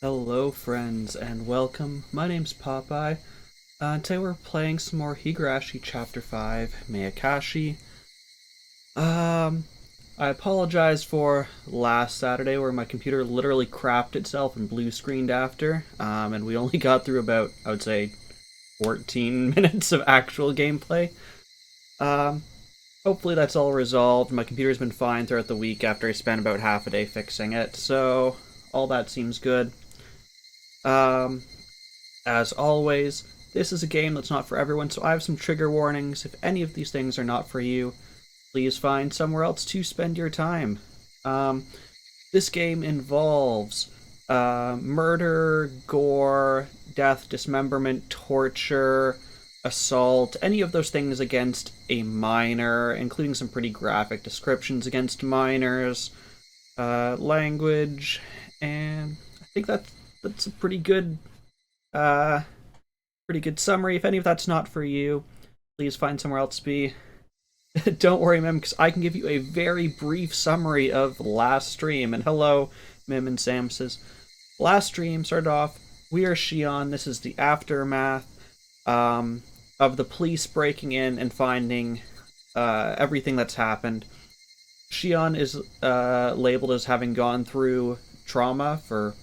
Hello friends and welcome. My name's Popeye. Today we're playing some more Higurashi Chapter 5, Miyakashi. Um, I apologize for last Saturday where my computer literally crapped itself and blue screened after, and we only got through about, I would say, 14 minutes of actual gameplay. Um, Hopefully that's all resolved. My computer's been fine throughout the week after I spent about half a day fixing it, so all that seems good. Um, As always, this is a game that's not for everyone, so I have some trigger warnings. If any of these things are not for you, please find somewhere else to spend your time. Um, this game involves murder, gore, death, dismemberment, torture, assault, any of those things against a minor, including some pretty graphic descriptions against minors, language, and I think that's a uh, pretty good summary. If any of that's not for you, please find somewhere else to be. Don't worry, Mim, because I can give you a very brief summary of last stream. And hello, Mim and Sam says, last stream started off, we are Shion. This is the aftermath of the police breaking in and finding everything that's happened. Shion is labeled as having gone through trauma for,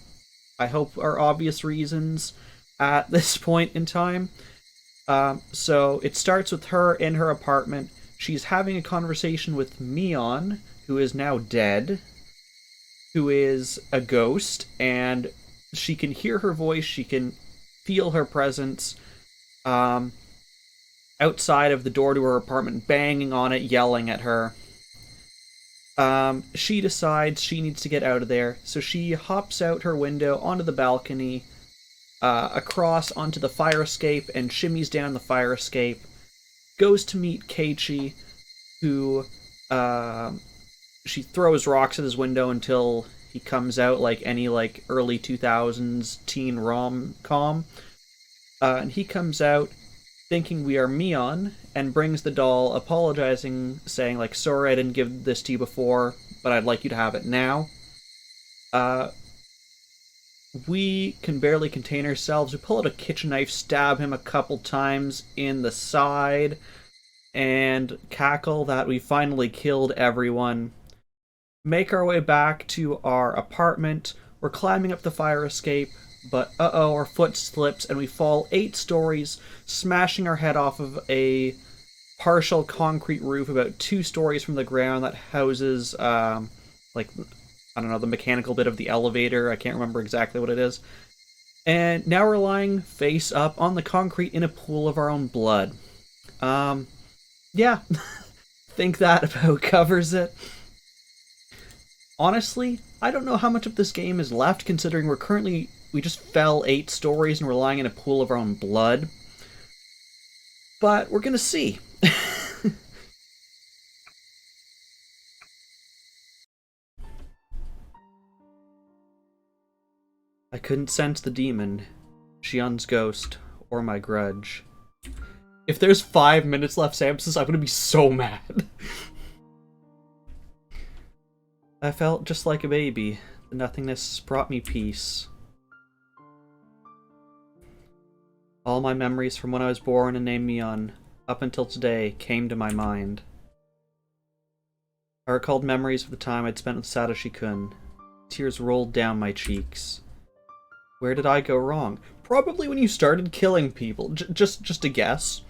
I hope, are obvious reasons at this point in time. So it starts with her in her apartment. She's having a conversation with Mion, who is now dead, who is a ghost, and she can hear her voice, she can feel her presence outside of the door to her apartment, banging on it, yelling at her. She decides she needs to get out of there, so she hops out her window onto the balcony, across onto the fire escape, and shimmies down the fire escape. Goes to meet Keiichi, who she throws rocks at his window until he comes out like any early 2000s teen rom-com. And he comes out thinking we are Mion, and brings the doll, apologizing, saying, sorry I didn't give this to you before, but I'd like you to have it now. We can barely contain ourselves. We pull out a kitchen knife, stab him a couple times in the side, and cackle that we finally killed everyone. Make our way back to our apartment. We're climbing up the fire escape, but our foot slips and we fall 8 stories, smashing our head off of a partial concrete roof about 2 stories from the ground that houses, I don't know, the mechanical bit of the elevator. I can't remember exactly what it is. And now we're lying face up on the concrete in a pool of our own blood. Yeah, think that about covers it. Honestly, I don't know how much of this game is left, considering we just fell 8 stories and we're lying in a pool of our own blood. But we're gonna see. I couldn't sense the demon, Shion's ghost, or my grudge. If there's 5 minutes left, Samson, I'm gonna be so mad. I felt just like a baby. The nothingness brought me peace. All my memories from when I was born and named Mion, up until today, came to my mind. I recalled memories of the time I'd spent with Satoshi-kun. Tears rolled down my cheeks. Where did I go wrong? Probably when you started killing people. Just a guess.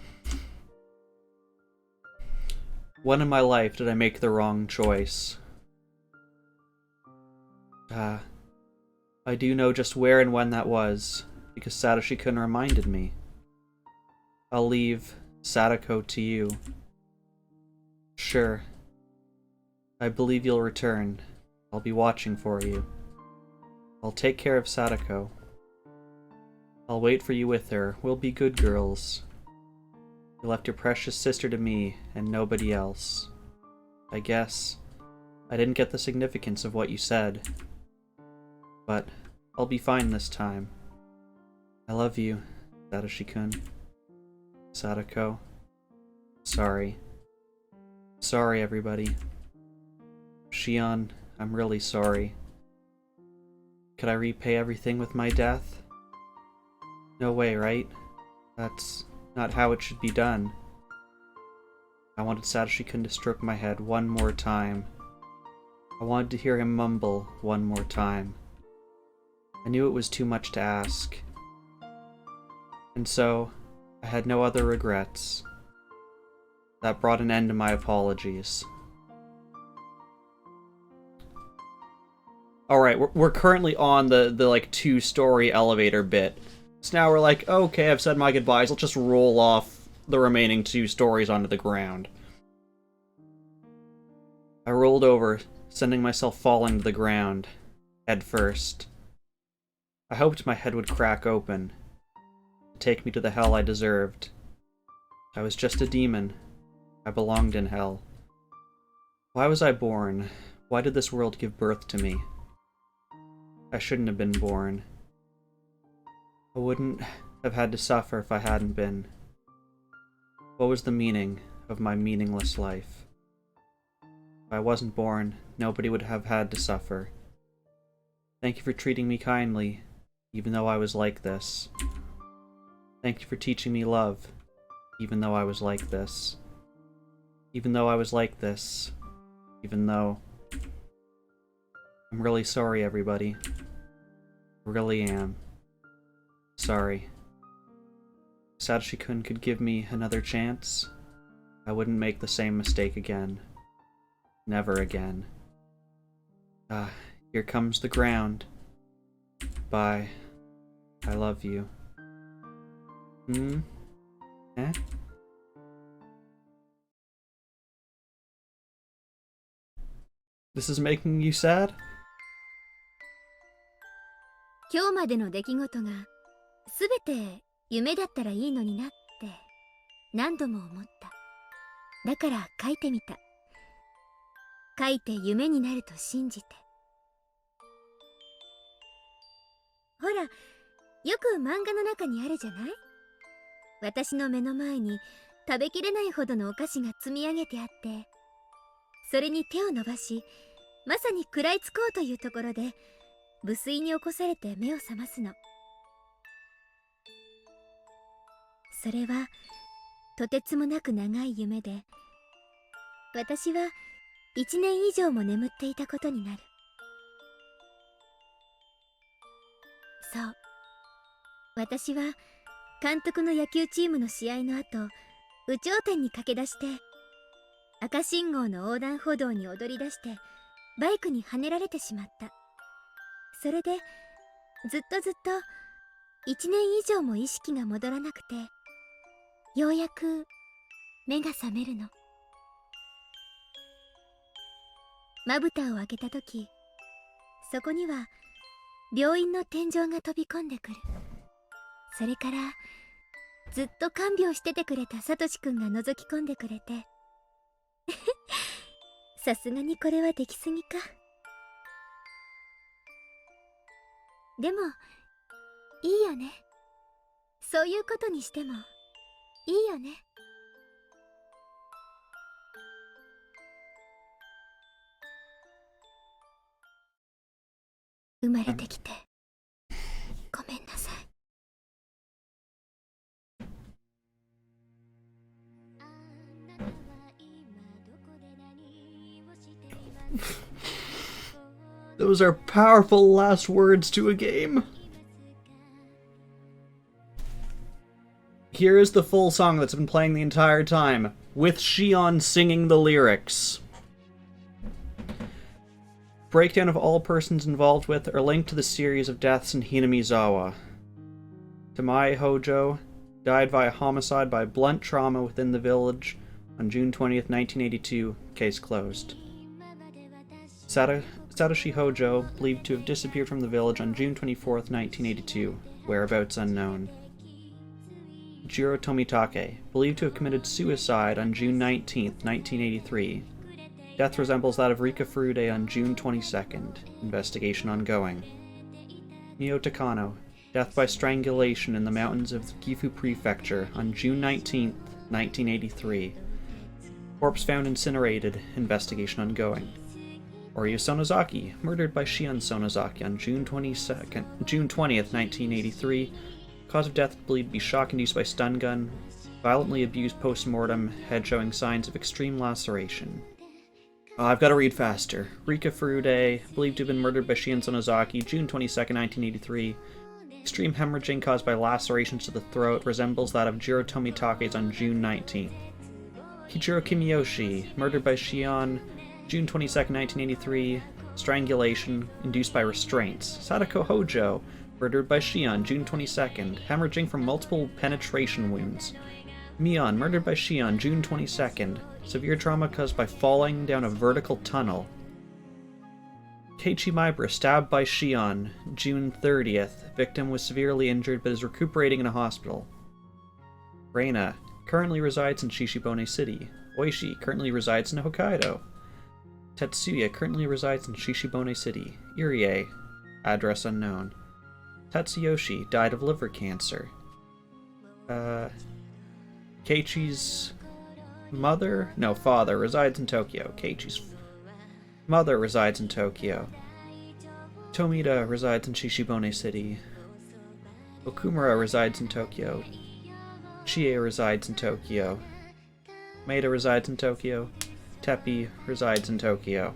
When in my life did I make the wrong choice? I do know just where and when that was, because Satoshi-kun reminded me. I'll leave Sadako to you. Sure. I believe you'll return. I'll be watching for you. I'll take care of Sadako. I'll wait for you with her. We'll be good girls. You left your precious sister to me, and nobody else. I guess I didn't get the significance of what you said. But I'll be fine this time. I love you, Satoshi-kun. Sadako. Sorry. Sorry, everybody. Shion, I'm really sorry. Could I repay everything with my death? No way, right? That's not how it should be done. I wanted Satoshi-kun to stroke my head one more time. I wanted to hear him mumble one more time. I knew it was too much to ask. And so, I had no other regrets. That brought an end to my apologies. Alright, we're currently on the like 2-story elevator bit. So now we're like, okay, I've said my goodbyes, let's just roll off the remaining 2 stories onto the ground. I rolled over, sending myself falling to the ground, head first. I hoped my head would crack open, take me to the hell I deserved. I was just a demon. I belonged in hell. Why was I born? Why did this world give birth to me? I shouldn't have been born. I wouldn't have had to suffer if I hadn't been. What was the meaning of my meaningless life? If I wasn't born, nobody would have had to suffer. Thank you for treating me kindly, even though I was like this. Thank you for teaching me love, even though I was like this. Even though I was like this. Even though... I'm really sorry, everybody. Really am. Sorry. If Satoshi-kun could give me another chance, I wouldn't make the same mistake again. Never again. Here comes the ground. Bye. I love you. Eh? This is making you sad? 今日までの出来事がすべて夢だったらいいのになって何度も思った。だから書いてみた。書いて夢になると信じて。ほら、よく漫画の中にあるじゃない？私の目の前に食べきれないほどのお菓子が積み上げてあって、それに手を伸ばし、まさに食らいつこうというところで無粋に起こされて目を覚ますの。それはとてつもなく長い夢で、私は1年以上も眠っていたことになる。そう、私は監督の野球チームの試合の後、有頂天に駆け出して赤信号の横断歩道に踊り出してバイクにはねられてしまった。それでずっと1年以上も意識が戻らなくて、ようやく目が覚めるの。まぶたを開けたとき、そこには病院の天井が飛び込んでくる。それからずっと看病しててくれたサトシくんが覗き込んでくれてさすがにこれはできすぎか。でもいいよね。そういうことにしてもいいよね。生まれてきてごめんなさい。Those are powerful last words to a game. Here is the full song that's been playing the entire time, with Shion singing the lyrics. Breakdown of all persons involved with or linked to the series of deaths in Hinamizawa. Tamae Hojo died via homicide by blunt trauma within the village on June 20th, 1982. Case closed. Satoshi Hojo, believed to have disappeared from the village on June 24th, 1982. Whereabouts unknown. Jiro Tomitake, believed to have committed suicide on June 19th, 1983. Death resembles that of Rika Furude on June 22nd. Investigation ongoing. Mio Takano, death by strangulation in the mountains of Gifu Prefecture on June 19th, 1983. Corpse found incinerated. Investigation ongoing. Oryu Sonozaki, murdered by Shion Sonozaki on June 20th, 1983. Cause of death believed to be shock induced by stun gun. Violently abused post-mortem, head showing signs of extreme laceration. I've got to read faster. Rika Furude, believed to have been murdered by Shion Sonozaki, June 22nd, 1983. Extreme hemorrhaging caused by lacerations to the throat resembles that of Jiro Tomitake's on June 19th. Kichiro Kimiyoshi, murdered by Shion, June 22nd, 1983. Strangulation induced by restraints. Sadako Hojo, murdered by Shion, June 22nd. Hemorrhaging from multiple penetration wounds. Mion, murdered by Shion, June 22nd. Severe trauma caused by falling down a vertical tunnel. Keiichi Maibara, stabbed by Shion, June 30th. Victim was severely injured but is recuperating in a hospital. Reina, currently resides in Shishibone City. Oishi, currently resides in Hokkaido. Tetsuya, currently resides in Shishibone City. Irie, address unknown. Tatsuyoshi, died of liver cancer. Keiichi's father resides in Tokyo. Keiichi's mother resides in Tokyo. Tomita resides in Shishibone City. Okumura resides in Tokyo. Chie resides in Tokyo. Maeda resides in Tokyo. Teppei resides in Tokyo.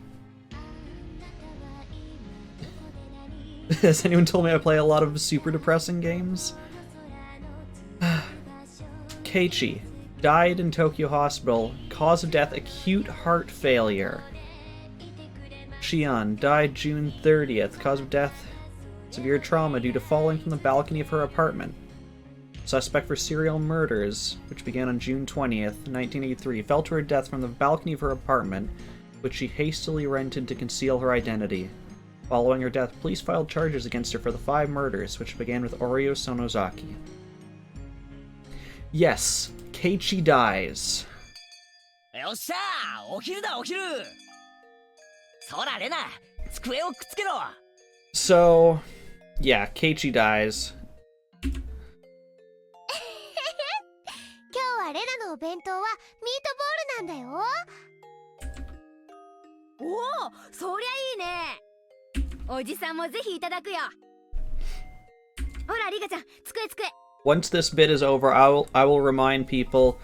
Has anyone told me I play a lot of super depressing games? Keiichi died in Tokyo Hospital. Cause of death, acute heart failure. Shion died June 30th. Cause of death, severe trauma due to falling from the balcony of her apartment. Suspect for serial murders, which began on June 20th, 1983, fell to her death from the balcony of her apartment, which she hastily rented to conceal her identity. Following her death, police filed charges against her for the 5 murders, which began with Oryu Sonozaki. Yes, Keiichi dies. So, yeah, Keiichi dies. 今日はレナのお弁当はミートボールなんだよ。おお、そりゃいいね。おじさんもぜひいただくよ。ほら、リカちゃん、机。Once this bit is over, I will remind people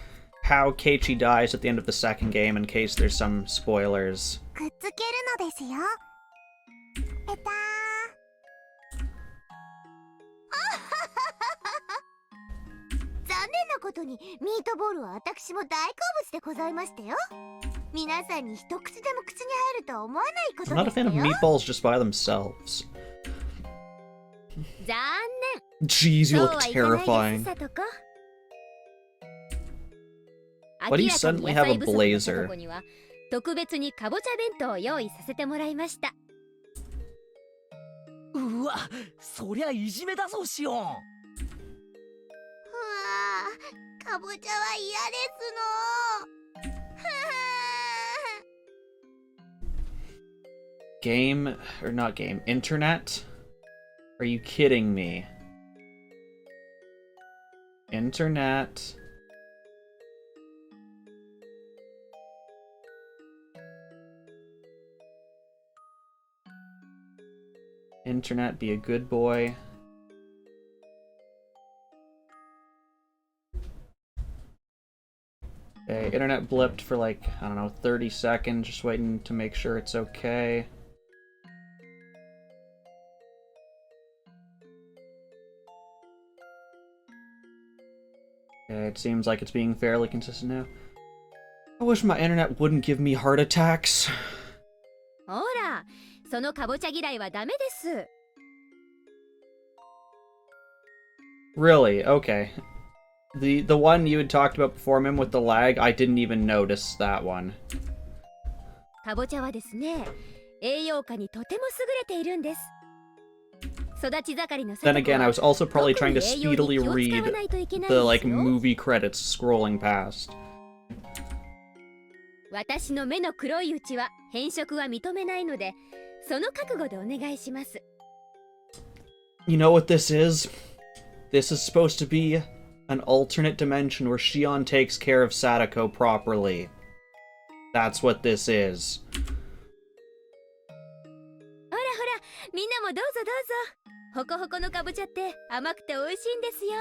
how Keiichi dies at the end of the second game in case there's some spoilers. くっつけるのですよ。ペター。残念なことにミートボールは私も大好物でございましたよ。皆さんに一口でも口に入るとは思わないことですよ。I'm not a fan of meatballs just by themselves. 残念。 Jeez, you look terrifying. Why do you suddenly have a blazer? 特別にかぼちゃ弁当を用意させてもらいました。うわ、そりゃいじめだぞ、シオン。うわ、かぼちゃは嫌ですの。Game, or not game, internet? Are you kidding me? Internet. Internet, be a good boy. Okay, internet blipped for like, I don't know, 30 seconds, just waiting to make sure it's okay. Okay, it seems like it's being fairly consistent now. I wish my internet wouldn't give me heart attacks. ほら、そのかぼちゃ嫌いはダメです。 Really? Okay. The one you had talked about before, him with the lag, I didn't even notice that one. かぼちゃはですね、栄養価にとても優れているんです。 Then again, I was also probably trying to speedily read the, like, movie credits scrolling past. 私の目の黒いうちは変色は認めないので、その覚悟でお願いします。 You know what this is? This is supposed to be an alternate dimension where Shion takes care of Sadako properly. That's what this is. ぞどうぞ。ホコホコのかぼちゃって甘くて美味しいんですよ。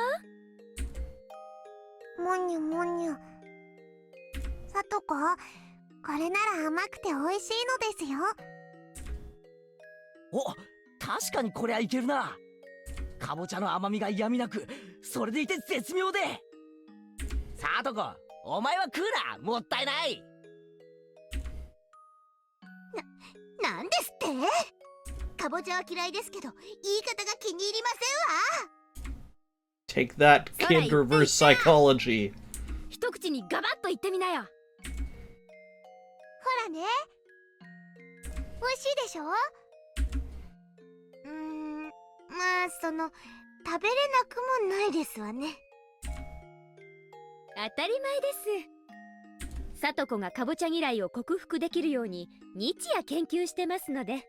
もにゅもにゅ。さとこ、これなら甘くて美味しいのですよ。お、確かにこりゃいけるな。かぼちゃの甘みが嫌味なく、それでいて絶妙で。さとこ、お前は食うな、もったいない。なんですって？かぼちゃは嫌いですけど、言い方が気に入りませんわ。 Take that, kid reverse psychology. 一口にガバッと言ってみなよ。ほらね、美味しいでしょ？まあ食べれなくもないですわね。当たり前です。さとこがかぼちゃ嫌いを克服できるように日夜研究してますので。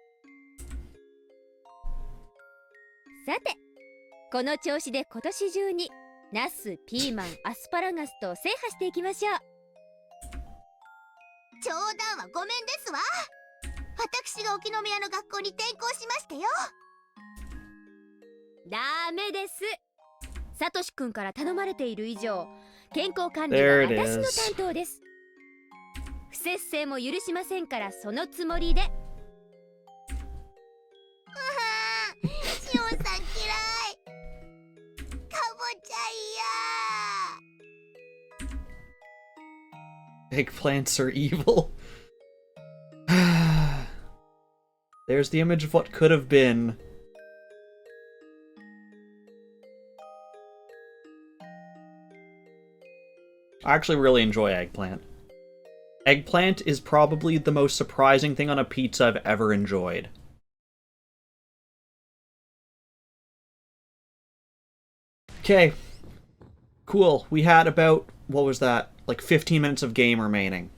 さて、この調子で今年中にナス、ピーマン、アスパラガスと制覇していきましょう。冗談はごめんですわ。私が沖宮の学校に転校しましてよ。ダメです。サトシくんから頼まれている以上、健康管理は There it 私の is. 担当です。不摂生も許しませんから、そのつもりで。しおんさん嫌い。かぼちゃ嫌。 Eggplants are evil. There's the image of what could have been. I actually really enjoy eggplant. Eggplant is probably the most surprising thing on a pizza I've ever enjoyed. Okay. Cool. We had about, what was that? Like 15 minutes of game remaining.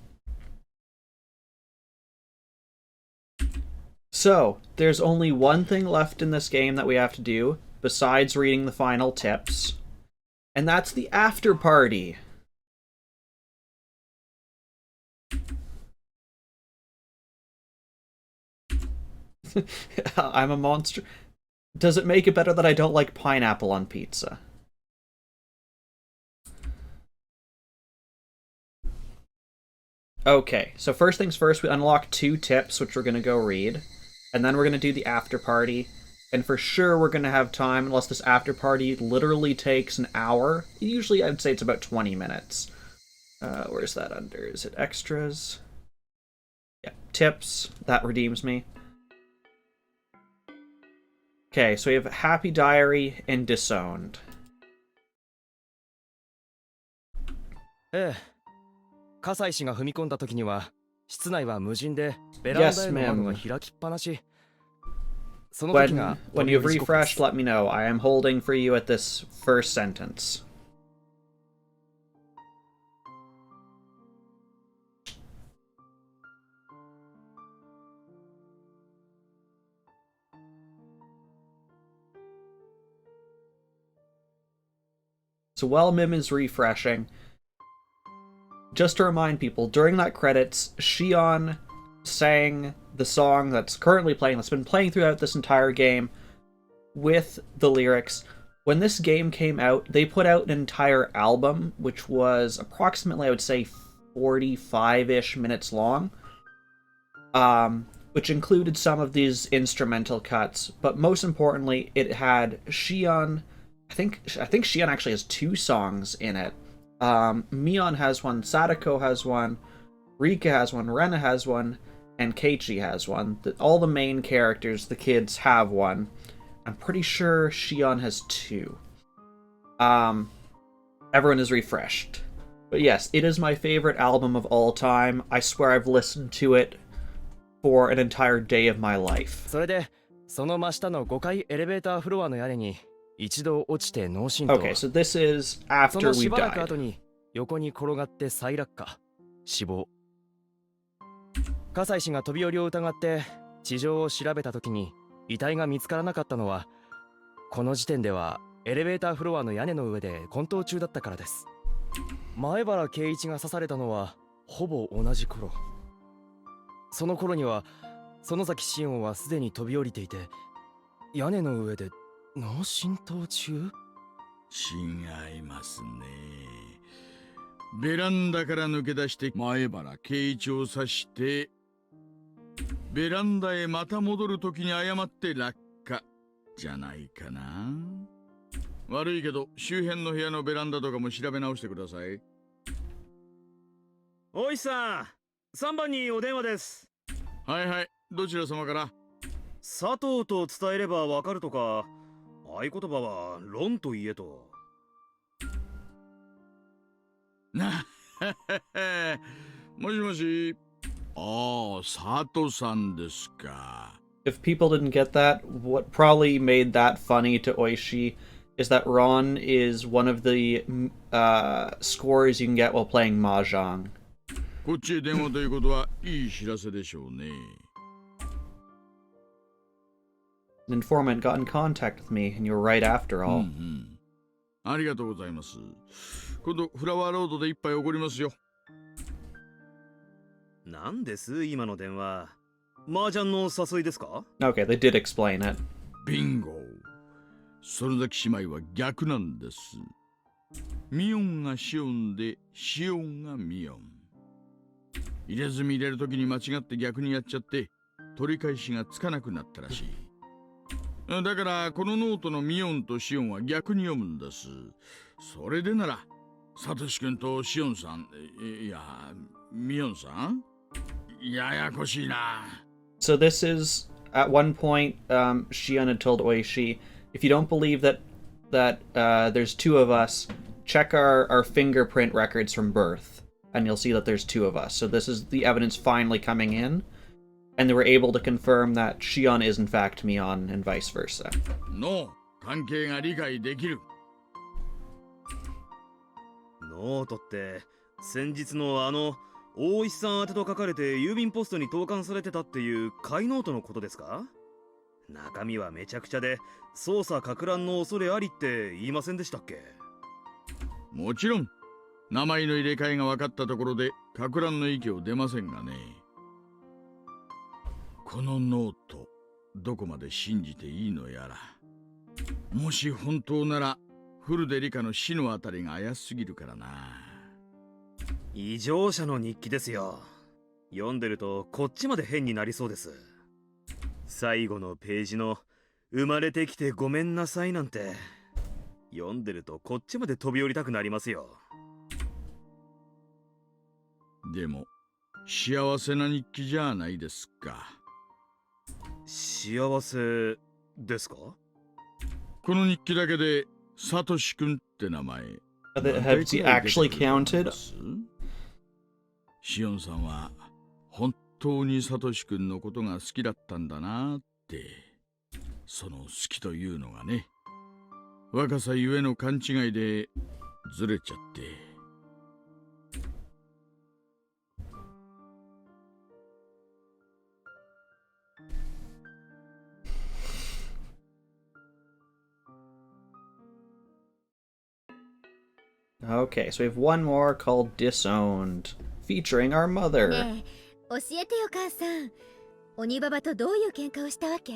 So, there's only one thing left in this game that we have to do, besides reading the final tips. And that's the after party. I'm a monster. Does it make it better that I don't like pineapple on pizza? Okay, so first things first, we unlock 2 tips, which we're going to go read. And then we're going to do the after party. And for sure we're going to have time, unless this after party literally takes an hour. Usually I'd say it's about 20 minutes. Where's that under? Is it extras? Yeah, tips. That redeems me. Okay, so we have Happy Diary and Disowned. ええ、葛西氏が踏み込んだ時には室内は無人でベランダへの窓が開きっぱなし。その時が When you've refreshed, let me know. I am holding for you at this first sentence. So while Mim is refreshing, just to remind people, during that credits, Shion sang the song that's currently playing, that's been playing throughout this entire game, with the lyrics. When this game came out, they put out an entire album, which was approximately, I would say, 45-ish minutes long, which included some of these instrumental cuts, but most importantly, it had Shion. I think Shion actually has 2 songs in it. Mion has one, Sadako has one, Rika has one, Rena has one, and Keiichi has one. All the main characters, the kids, have one. I'm pretty sure Shion has 2. Everyone is refreshed. But yes, it is my favorite album of all time. I swear I've listened to it for an entire day of my life. それでその真下の5階エレベーターフロアの屋根に一度落ちて脳震盪。 Okay, so this is そ after の we しばらく died. 後に横に転がって再落下、死亡。葛西氏が飛び降りを疑って地上を調べた時に遺体が見つからなかったのは、この時点ではエレベーターフロアの屋根の上で混沌中だったからです。前原圭一が刺されたのはほぼ同じ頃。その頃には園崎慎吾はすでに飛び降りていて、屋根の上で脳震盪中？違いますね。ベランダから抜け出して前原圭一を刺して、ベランダへまた戻るときに誤って落下じゃないかな。悪いけど周辺の部屋のベランダとかも調べ直してください。おいさん、3番にお電話です。はいはい、どちら様から？佐藤と伝えればわかるとか、合言葉は論と言えと。なもしもし。ああ、佐藤さんですか。If people didn't get that, what probably made that funny to Oishi is that Ron is one of the scores you can get while playing Mahjong. こっちへ電話ということはいい知らせでしょうね。An informant got in contact with me, and you were right after all. ありがとうございます。今度フラワーロードで一杯おごりますよ。なんです今の電話？麻雀の誘いですか？ Okay, they did explain it. ビンゴ。園崎姉妹は逆なんです。ミオンがシオンでシオンがミオン。入れ墨入れるときに間違って逆にやっちゃって取り返しがつかなくなったらしい。だからこのノートのミオンとシオンは逆に読むんです。それでならサトシ君とシオンさん、いやミオンさん、ややこしいな。So this is, at one point, Shion had told Oishi, if you don't believe that there's two of us, check our fingerprint records from birth, and you'll see that there's two of us. So this is the evidence finally coming in, and they were able to confirm that Shion is in fact Mion, and vice versa. の関係が理解できる。ノートって先日の大石さん宛てと書かれて郵便ポストに投函されてたっていう買いノートのことですか？中身はめちゃくちゃで捜査撹乱の恐れありって言いませんでしたっけ？もちろん名前の入れ替えが分かったところで撹乱の域を出ませんがね。このノートどこまで信じていいのやら。もし本当なら古出理香の死のあたりが怪しすぎるからな。異常者の日記ですよ。読んでるとこっちまで変になりそうです。最後のページの生まれてきてごめんなさいなんて読んでるとこっちまで飛び降りたくなりますよ。でも幸せな日記じゃないですか。幸せですか？この日記だけでサトシ君って名前 Has he actually counted? シオンさんは本当にサトシ君のことが好きだったんだなって。その好きというのがね、若さゆえの勘違いでずれちゃって。Okay, so we have one more called Disowned, featuring our mother. ねえ、教えてよ母さん。鬼ババとどういう喧嘩をしたわけ？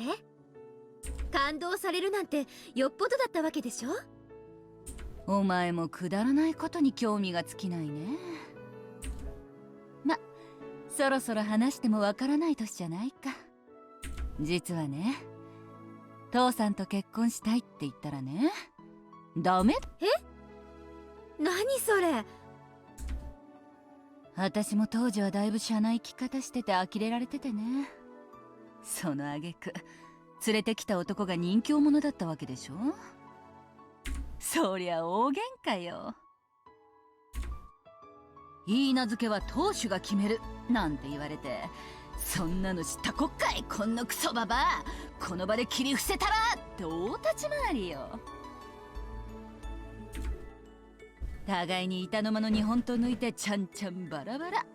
感動されるなんてよっぽどだったわけでしょ？お前もくだらないことに興味が尽きないね。ま、そろそろ話してもわからない年じゃないか。実はね、父さんと結婚したいって言ったらね、ダメ。え？何それ？私も当時はだいぶ社内生き方してて呆れられててね。その挙句連れてきた男が人気者だったわけでしょ。そりゃ大喧嘩よ。いい名付けは当主が決めるなんて言われて、そんなの知ったこっかいこんなクソババア、この場で切り伏せたらって大立ち回りよ。互いに板の間の日本刀抜いてちゃんちゃんバラバラ。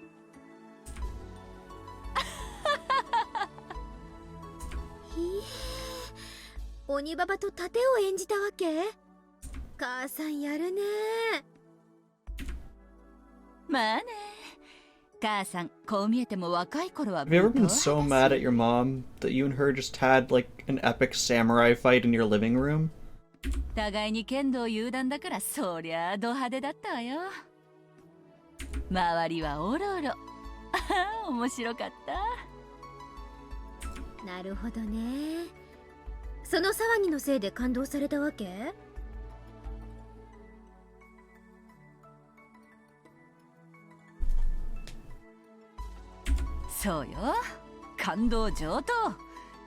鬼ババと盾を演じたわけ？母さんやるね。まあね、母さん、こう見えても若い頃は Have you ever 武闘 been so 派 mad だ at し your mom that you and her just had like an epic samurai fight in your living room? 互いに剣道有段だからそりゃあド派手だったわよ。周りはおろおろ。面白かった。なるほどね。その騒ぎのせいで感動されたわけ？そうよ。感動上等。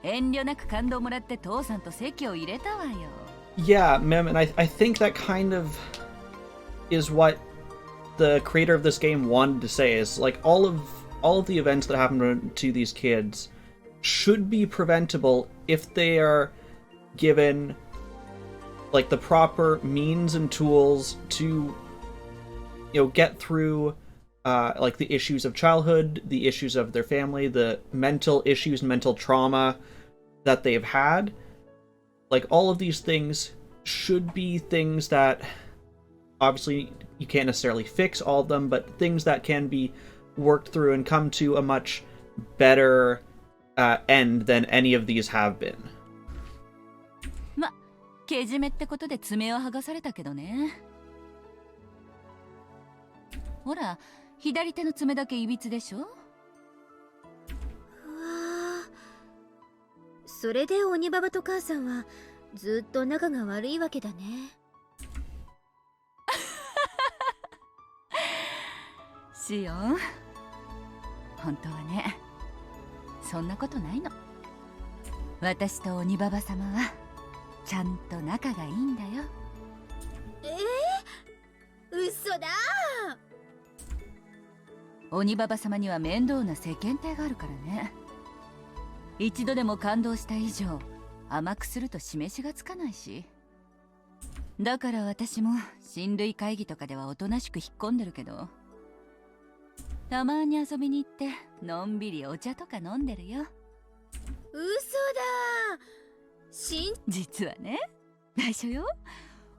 遠慮なく感動もらって父さんと席を入れたわよ。Yeah, Mem, and I think that kind of is what the creator of this game wanted to say, is like all of the events that happen to these kids should be preventable if they are given like the proper means and tools to, you know, get through like the issues of childhood, the issues of their family, the mental issues, mental trauma that they've had. Like, all of these things should be things that, obviously, you can't necessarily fix all of them, but things that can be worked through and come to a much better end than any of these have been. ま、けじめってことで爪を剥がされたけどね。ほら、左手の爪だけいびつでしょ？うわー、それで鬼ババと母さんはずっと仲が悪いわけだね。シオン、本当はね、そんなことないの。私と鬼ババ様はちゃんと仲がいいんだよ。嘘だ鬼ババ様には面倒な世間体があるからね。一度でも感動した以上甘くすると示しがつかないし。だから私も親類会議とかではおとなしく引っ込んでるけど、たまに遊びに行ってのんびりお茶とか飲んでるよ。嘘だ実はね、内緒よ。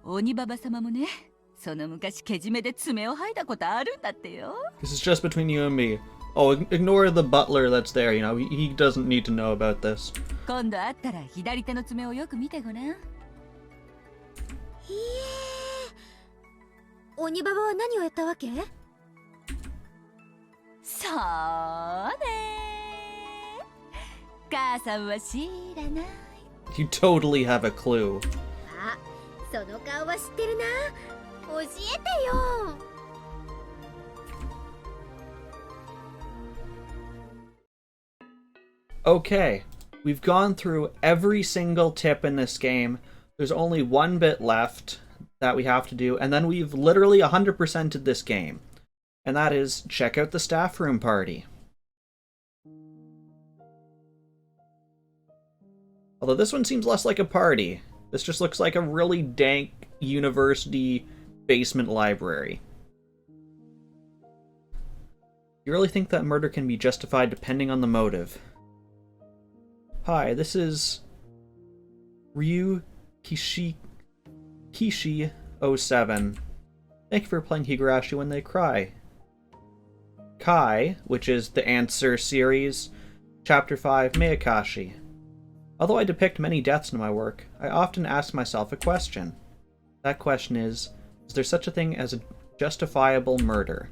鬼ババ様もね、その昔けじめで爪を剥いだことあるんだってよ。 This is just between you and me. Oh, ignore the butler that's there, you know, he doesn't need to know about this. 今度会ったら左手の爪をよく見てごらん。いいえ、鬼ババは何をやったわけ？そうね。母さんは知らない。 You totally have a clue. あ、その顔は知ってるな。教えてよ。Okay, we've gone through every single tip in this game. There's only one bit left that we have to do, and then we've literally 100%ed this game. And that is, check out the staff room party. Although this one seems less like a party. This just looks like a really dank university basement library. You really think that murder can be justified depending on the motive? Hi, this is Ryu Kishi 07. Thank you for playing Higurashi When They Cry. Kai, which is the Answer series, Chapter 5, Miyakashi. Although I depict many deaths in my work, I often ask myself a question. That question is there such a thing as a justifiable murder?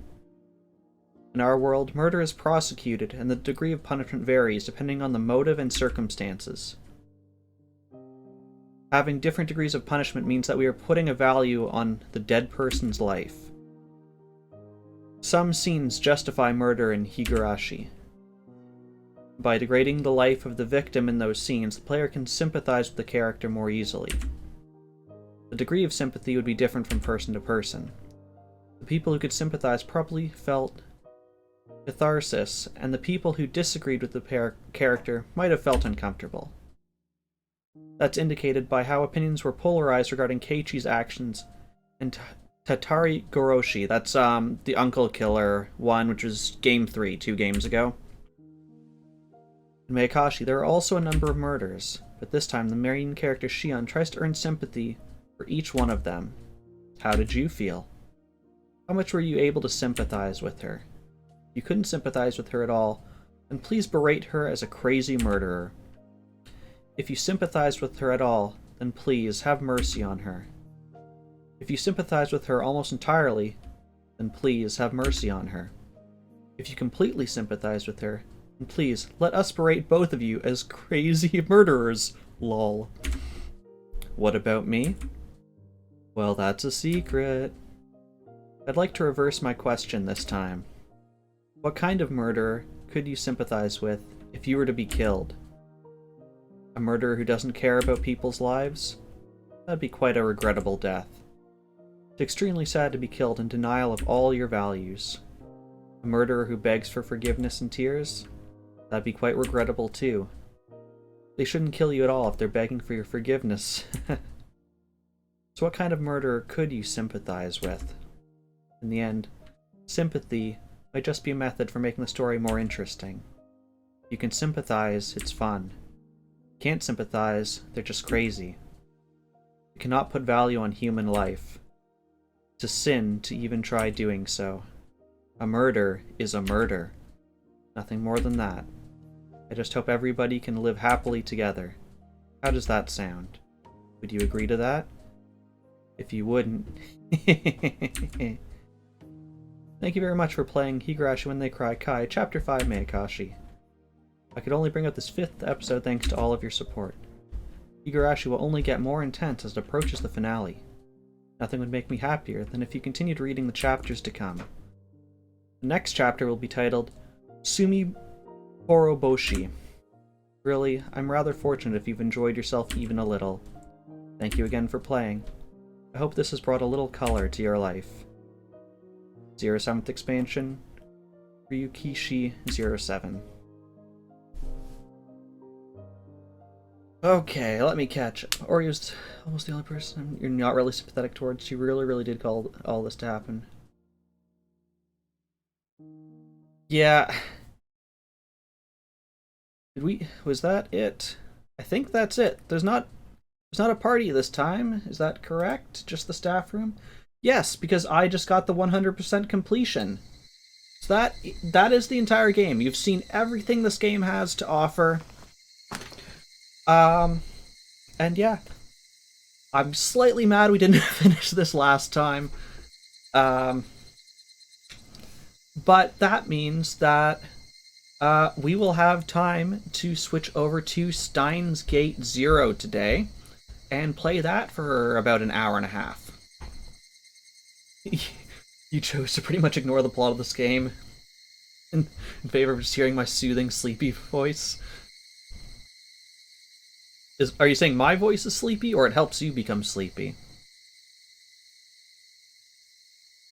In our world, murder is prosecuted, and the degree of punishment varies depending on the motive and circumstances. Having different degrees of punishment means that we are putting a value on the dead person's life. Some scenes justify murder in Higurashi. By degrading the life of the victim in those scenes, the player can sympathize with the character more easily. The degree of sympathy would be different from person to person. The people who could sympathize probably felt catharsis, and the people who disagreed with the character might have felt uncomfortable. That's indicated by how opinions were polarized regarding Keiichi's actions and Tatari Goroshi. That's the Uncle Killer one, which was Game 3, 2 games ago. In Miyakashi, there are also a number of murders, but this time the main character Shion tries to earn sympathy for each one of them. How did you feel? How much were you able to sympathize with her? If you couldn't sympathize with her at all, then please berate her as a crazy murderer. If you sympathized with her at all, then please have mercy on her. If you sympathize with her almost entirely, then please have mercy on her. If you completely sympathize with her, then please let us berate both of you as crazy murderers. Lol. What about me? Well, that's a secret. I'd like to reverse my question this time. What kind of murderer could you sympathize with if you were to be killed? A murderer who doesn't care about people's lives? That'd be quite a regrettable death. It's extremely sad to be killed in denial of all your values. A murderer who begs for forgiveness and tears? That'd be quite regrettable too. They shouldn't kill you at all if they're begging for your forgiveness. So what kind of murderer could you sympathize with? In the end, sympathy might just be a method for making the story more interesting. You can sympathize, it's fun. You can't sympathize, they're just crazy. You cannot put value on human life. It's a sin to even try doing so. A murder is a murder. Nothing more than that. I just hope everybody can live happily together. How does that sound? Would you agree to that? If you wouldn't... Thank you very much for playing Higurashi When They Cry Kai, Chapter 5 Mayakashi. I could only bring out this 5th episode thanks to all of your support. Higurashi will only get more intense as it approaches the finale. Nothing would make me happier than if you continued reading the chapters to come. The next chapter will be titled Sumi Horoboshi. Really, I'm rather fortunate if you've enjoyed yourself even a little. Thank you again for playing. I hope this has brought a little color to your life. 07th expansion, Ryukishi 07. Okay, let me catch up. Orio's almost the only person you're not really sympathetic towards. She really did call all this to happen. Yeah. Was that it? I think that's it. There's not a party this time. Is that correct? Just the staff room? Yes, because I just got the 100% completion. So that is the entire game. You've seen everything this game has to offer. And yeah. I'm slightly mad we didn't finish this last time. But that means that we will have time to switch over to Steins Gate 0 today and play that for about an hour and a half. You chose to pretty much ignore the plot of this game in favor of just hearing my soothing, sleepy voice. Are you saying my voice is sleepy, or it helps you become sleepy?